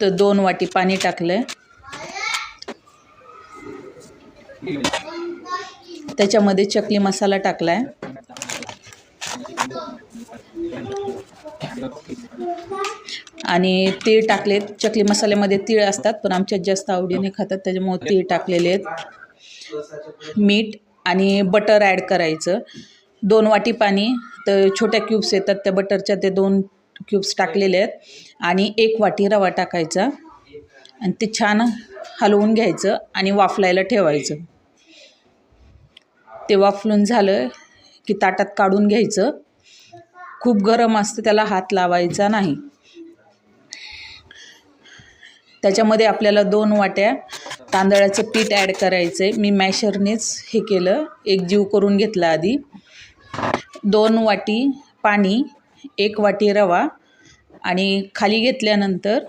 तर 2 वाटी पाणी टाकलं. त्याच्यामध्ये चकली मसाला टाकलाय आणि तीळ टाकलेत. चकली मसाल्यामध्ये तीळ असतात पण आमच्यात जास्त आवडीने खातात त्याच्यामुळे तीळ टाकलेले आहेत. मीठ आणि बटर ॲड करायचं. 2 वाटी पाणी, तर छोट्या क्यूब्स येतात त्या बटरच्या, ते 2 क्यूब्स टाकलेले आहेत आणि 1 वाटी रवा टाकायचा आणि ते छान हलवून घ्यायचं आणि वाफलायला ठेवायचं. ते वाफलून झालं की ताटात काढून घ्यायचं. खूप गरम असतं, त्याला हात लावायचा नाही. त्याच्यामध्ये आपल्याला 2 वाट्या तांदळाचं पीठ ॲड करायचं आहे. मी मॅशरनेच हे केलं, एकजीव करून घेतलं आधी. 2 वाटी पाणी, 1 वाटी रवा आणि खाली घेतल्यानंतर